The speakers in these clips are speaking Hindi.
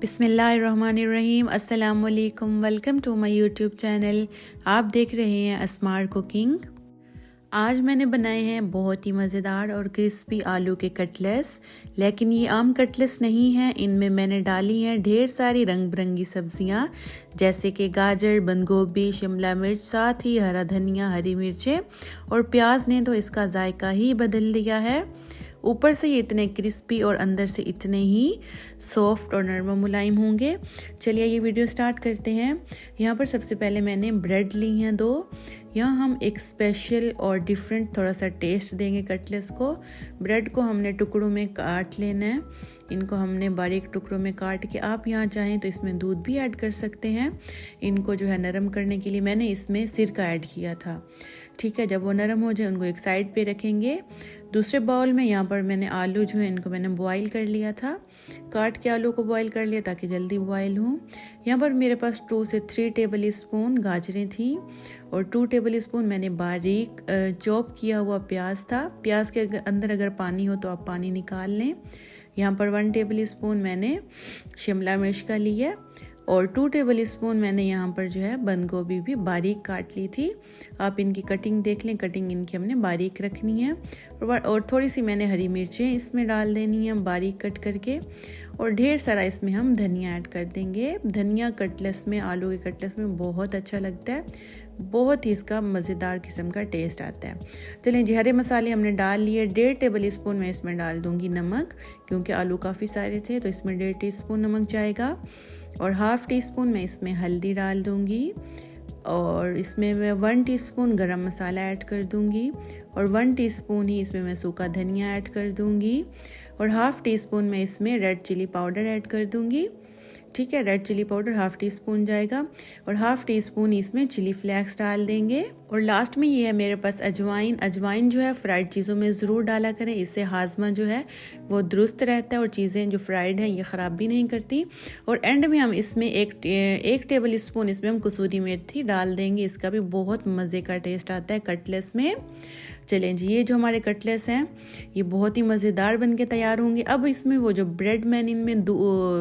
बिस्मिल्लाहिर्रहमानिर्रहीम। अस्सलाम वालेकुम। Welcome to my YouTube channel. आप देख रहे हैं अस्मार कुकिंग। आज मैंने बनाए हैं बहुत ही मज़ेदार और क्रिस्पी आलू के कटलेस। लेकिन ये आम कटलेस नहीं है, इनमें मैंने डाली हैं ढेर सारी रंग बिरंगी सब्जियां, जैसे कि गाजर, बंद गोभी, शिमला मिर्च, साथ ही हरा धनिया, हरी मिर्चें और प्याज ने तो इसका जायका ही बदल दिया है। ऊपर से ये इतने क्रिस्पी और अंदर से इतने ही सॉफ्ट और नरम मुलायम होंगे। चलिए ये वीडियो स्टार्ट करते हैं। यहाँ पर सबसे पहले मैंने ब्रेड ली हैं 2। यहाँ हम एक स्पेशल और डिफरेंट थोड़ा सा टेस्ट देंगे कटलेस को। ब्रेड को हमने टुकड़ों में काट लेना है। इनको हमने बारीक टुकड़ों में काट के, आप यहाँ चाहें तो इसमें दूध भी ऐड कर सकते हैं। इनको जो है नरम करने के लिए मैंने इसमें सिरका ऐड किया था। ठीक है, जब वो नरम हो जाए उनको एक साइड पे रखेंगे। दूसरे बाउल में यहाँ पर मैंने आलू जो है इनको मैंने बॉईल कर लिया था। काट के आलू को बॉईल कर लिया ताकि जल्दी बॉईल हो। यहाँ पर मेरे पास 2 से 3 टेबल स्पून गाजरें थी और 2 टेबल स्पून मैंने बारीक चॉप किया हुआ प्याज था। प्याज के अंदर अगर पानी हो तो आप पानी निकाल लें। यहाँ पर 1 टेबल स्पून मैंने शिमला मिर्च का लिया और 2 टेबल स्पून मैंने यहाँ पर जो है बंद गोभी भी बारीक काट ली थी। आप इनकी कटिंग देख लें, कटिंग इनकी हमने बारीक रखनी है। और थोड़ी सी मैंने हरी मिर्चें इसमें डाल देनी है बारीक कट करके। और ढेर सारा इसमें हम धनिया ऐड कर देंगे। धनिया कटलेस में, आलू के कटलेस में बहुत अच्छा लगता है, बहुत ही इसका मज़ेदार किस्म का टेस्ट आता है। चलें जी, हरे मसाले हमने डाल लिए। 1.5 टेबल स्पून मैं इसमें डाल दूँगी नमक, क्योंकि आलू काफ़ी सारे थे तो इसमें 1.5 टीस्पून नमक जाएगा। और 1/2 टीस्पून मैं इसमें हल्दी डाल दूँगी और इसमें मैं 1 टीस्पून गरम मसाला ऐड कर दूँगी और 1 टीस्पून ही इसमें मैं सूखा धनिया ऐड कर दूँगी और 1/2 टीस्पून मैं इसमें रेड चिली पाउडर ऐड कर दूँगी। ठीक है, रेड चिली पाउडर 1/2 टीस्पून जाएगा और 1/2 टीस्पून इसमें चिली फ्लेक्स डाल देंगे। और लास्ट में ये है मेरे पास अजवाइन। अजवाइन जो है फ्राइड चीज़ों में ज़रूर डाला करें, इससे हाजमा जो है वो दुरुस्त रहता है और चीज़ें जो फ्राइड हैं ये ख़राब भी नहीं करती। और एंड में हम इसमें एक टेबल स्पून इसमें हम कसूरी मेथी डाल देंगे। इसका भी बहुत मज़े का टेस्ट आता है कटलेस में। चलें जी, ये जो हमारे कटलेस हैं ये बहुत ही मज़ेदार बन के तैयार होंगे। अब इसमें वो जो ब्रेड मैंने इनमें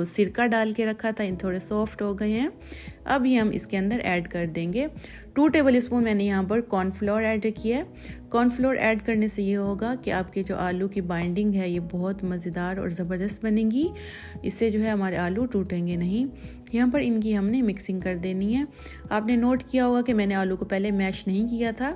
सिरका डाल के रखा था, इन थोड़े सॉफ्ट हो गए हैं। अब ये हम इसके अंदर ऐड कर देंगे। 2 टेबल स्पून मैंने यहाँ पर कॉर्नफ्लोर ऐड किया है। कॉर्नफ्लोर ऐड करने से ये होगा कि आपके जो आलू की बाइंडिंग है ये बहुत मज़ेदार और ज़बरदस्त बनेगी। इससे जो है हमारे आलू टूटेंगे नहीं। यहाँ पर इनकी हमने मिक्सिंग कर देनी है। आपने नोट किया होगा कि मैंने आलू को पहले मैश नहीं किया था।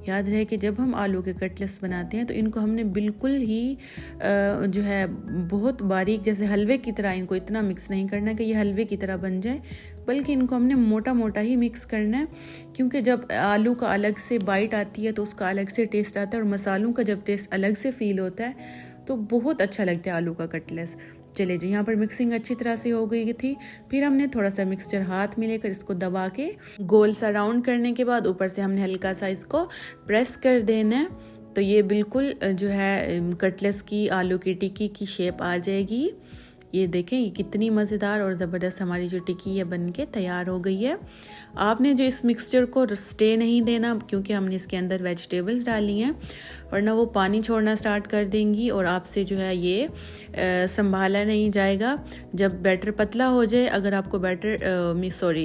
याद रहे कि जब हम आलू के कटलेट्स बनाते हैं तो इनको हमने बिल्कुल ही जो है बहुत बारीक, जैसे हलवे की तरह, इनको इतना मिक्स नहीं करना कि ये हलवे की तरह बन जाए, बल्कि इनको हमने मोटा मोटा ही मिक्स करना है। क्योंकि जब आलू का अलग से बाइट आती है तो उसका अलग से टेस्ट आता है और मसालों का जब टेस्ट अलग से फील होता है तो बहुत अच्छा लगता है आलू का कटलेस। चले जी, यहाँ पर मिक्सिंग अच्छी तरह से हो गई थी। फिर हमने थोड़ा सा मिक्सचर हाथ में लेकर इसको दबा के गोल सा राउंड करने के बाद ऊपर से हमने हल्का सा इसको प्रेस कर देना है। तो ये बिल्कुल जो है कटलेस की, आलू की टिक्की की शेप आ जाएगी। ये देखें, ये कितनी मज़ेदार और ज़बरदस्त हमारी जो टिक्की है बन के तैयार हो गई है। आपने जो इस मिक्सचर को स्टे नहीं देना, क्योंकि हमने इसके अंदर वेजिटेबल्स डाली हैं, वरना वो पानी छोड़ना स्टार्ट कर देंगी और आपसे जो है ये संभाला नहीं जाएगा। जब बैटर पतला हो जाए, अगर आपको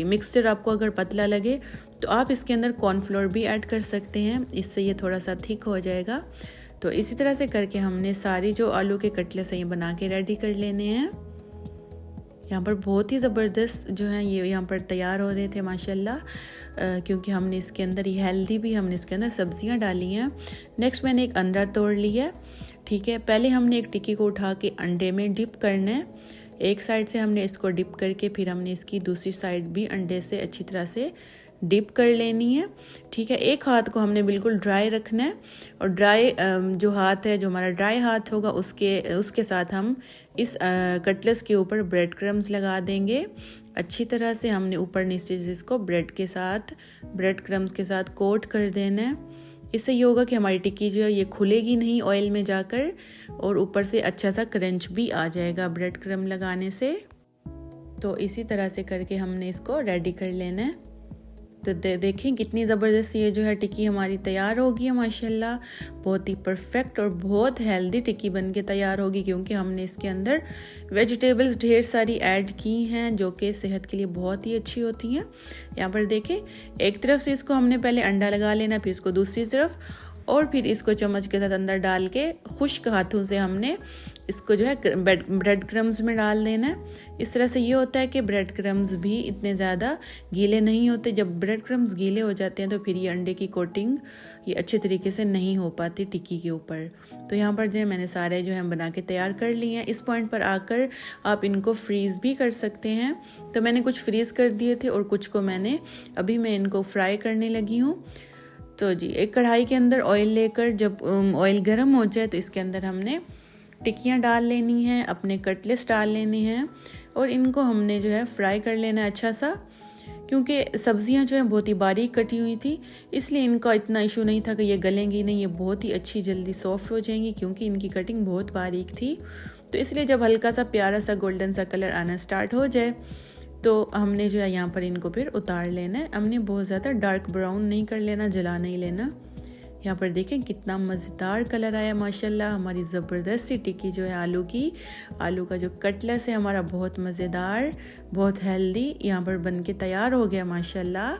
मिक्सचर आपको अगर पतला लगे तो आप इसके अंदर कॉर्नफ्लोर भी ऐड कर सकते हैं, इससे ये थोड़ा सा थिक हो जाएगा। तो इसी तरह से करके हमने सारी जो आलू के कटलेट्स हैं ये बना के रेडी कर लेने हैं। यहाँ पर बहुत ही ज़बरदस्त जो है ये यहाँ पर तैयार हो रहे थे माशाल्लाह, क्योंकि हमने इसके अंदर ये हेल्दी भी, हमने इसके अंदर सब्जियाँ डाली हैं। नेक्स्ट मैंने एक अंडा तोड़ लिया है। ठीक है, पहले हमने एक टिक्की को उठा के अंडे में डिप करना है। एक साइड से हमने इसको डिप करके फिर हमने इसकी दूसरी साइड भी अंडे से अच्छी तरह से डिप कर लेनी है। ठीक है, एक हाथ को हमने बिल्कुल ड्राई रखना है और ड्राई जो हाथ है, जो हमारा ड्राई हाथ होगा उसके साथ हम इस कटलेस के ऊपर ब्रेड क्रम्स लगा देंगे। अच्छी तरह से हमने ऊपर नीचे से इसको ब्रेड क्रम्स के साथ कोट कर देना है। इससे ये होगा कि हमारी टिक्की जो है ये खुलेगी नहीं ऑयल में जाकर और ऊपर से अच्छा सा क्रंच भी आ जाएगा ब्रेड क्रम्ब लगाने से। तो इसी तरह से करके हमने इसको रेडी कर लेना है। तो देखें कितनी ज़बरदस्त ये जो है टिक्की हमारी तैयार होगी है माशाल्लाह। बहुत ही परफेक्ट और बहुत हेल्दी टिक्की बन के तैयार होगी, क्योंकि हमने इसके अंदर वेजिटेबल्स ढेर सारी ऐड की हैं जो कि सेहत के लिए बहुत ही अच्छी होती हैं। यहाँ पर देखें, एक तरफ से इसको हमने पहले अंडा लगा लेना, फिर इसको दूसरी तरफ, और फिर इसको चम्मच के साथ अंदर डाल के खुश्क हाथों से हमने इसको जो है ब्रेड क्रम्स में डाल देना है। इस तरह से ये होता है कि ब्रेड क्रम्स भी इतने ज़्यादा गीले नहीं होते। जब ब्रेड क्रम्स गीले हो जाते हैं तो फिर ये अंडे की कोटिंग ये अच्छे तरीके से नहीं हो पाती टिक्की के ऊपर। तो यहाँ पर जो है मैंने सारे जो है बना के तैयार कर लिए हैं। इस पॉइंट पर आकर आप इनको फ्रीज़ भी कर सकते हैं। तो मैंने कुछ फ्रीज़ कर दिए थे और कुछ को मैं इनको फ्राई करने लगी हूँ। तो जी, एक कढ़ाई के अंदर ऑयल लेकर जब ऑयल गर्म हो जाए तो इसके अंदर हमने टिक्कियाँ डाल लेनी हैं, अपने कटलेट्स डाल लेने हैं और इनको हमने जो है फ्राई कर लेना है अच्छा सा। क्योंकि सब्जियां जो है बहुत ही बारीक कटी हुई थी, इसलिए इनका इतना इशू नहीं था कि ये गलेंगी नहीं, ये बहुत ही अच्छी जल्दी सॉफ्ट हो जाएंगी क्योंकि इनकी कटिंग बहुत बारीक थी। तो इसलिए जब हल्का सा प्यारा सा गोल्डन सा कलर आना स्टार्ट हो जाए तो हमने जो है यहाँ पर इनको फिर उतार लेना है। हमने बहुत ज़्यादा डार्क ब्राउन नहीं कर लेना, जला नहीं लेना। यहाँ पर देखें कितना मज़ेदार कलर आया माशाल्लाह। हमारी ज़बरदस्त सी टिक्की जो है आलू का जो कटलेट्स है हमारा बहुत मज़ेदार, बहुत हेल्दी यहाँ पर बन के तैयार हो गया माशाल्लाह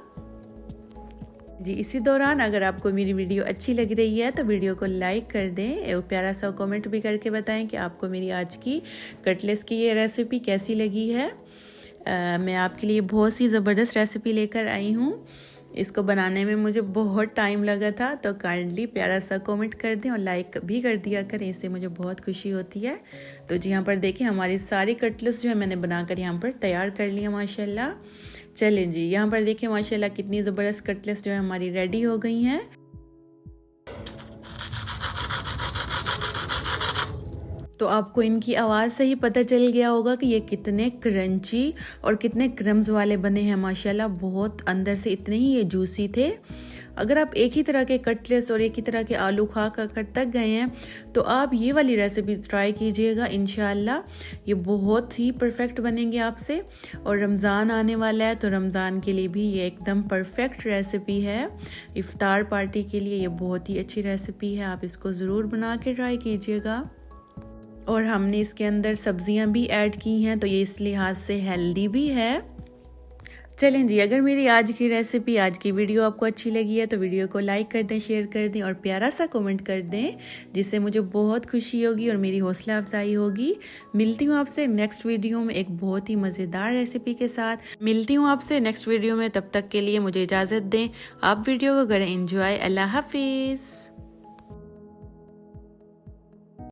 जी। इसी दौरान अगर आपको मेरी वीडियो अच्छी लग रही है तो वीडियो को लाइक कर दें और प्यारा सा कमेंट भी करके बताएं कि आपको मेरी आज की कटलेट्स की ये रेसिपी कैसी लगी है। मैं आपके लिए बहुत सी ज़बरदस्त रेसिपी लेकर आई हूँ। इसको बनाने में मुझे बहुत टाइम लगा था, तो काइंडली प्यारा सा कमेंट कर दें और लाइक भी कर दिया करें, इससे मुझे बहुत खुशी होती है। तो जी यहाँ पर देखिए हमारी सारी कटलेट्स जो है मैंने बनाकर यहाँ पर तैयार कर लिया माशाल्लाह। चलें जी, यहाँ पर देखिए माशाल्लाह कितनी ज़बरदस्त कटलेट्स जो है हमारी रेडी हो गई हैं। तो आपको इनकी आवाज़ से ही पता चल गया होगा कि ये कितने क्रंची और कितने क्रम्स वाले बने हैं माशाल्लाह। बहुत अंदर से इतने ही ये जूसी थे। अगर आप एक ही तरह के कटलेट्स और एक ही तरह के आलू खा कर तक गए हैं तो आप ये वाली रेसिपी ट्राई कीजिएगा, इंशाल्लाह ये बहुत ही परफेक्ट बनेंगे आपसे। और रमज़ान आने वाला है तो रमज़ान के लिए भी ये एकदम परफेक्ट रेसिपी है। इफ्तार पार्टी के लिए ये बहुत ही अच्छी रेसिपी है, आप इसको ज़रूर बना के ट्राई कीजिएगा। और हमने इसके अंदर सब्जियां भी ऐड की हैं तो ये इस लिहाज से हेल्दी भी है। चलें जी, अगर मेरी आज की रेसिपी, आज की वीडियो आपको अच्छी लगी है तो वीडियो को लाइक कर दें, शेयर कर दें और प्यारा सा कमेंट कर दें, जिससे मुझे बहुत खुशी होगी और मेरी हौसला अफजाई होगी। मिलती हूँ आपसे नेक्स्ट वीडियो में एक बहुत ही मज़ेदार रेसिपी के साथ। मिलती हूँ आपसे नेक्स्ट वीडियो में, तब तक के लिए मुझे इजाज़त दें। आप वीडियो को करें एंजॉय। अल्लाह हाफिज़।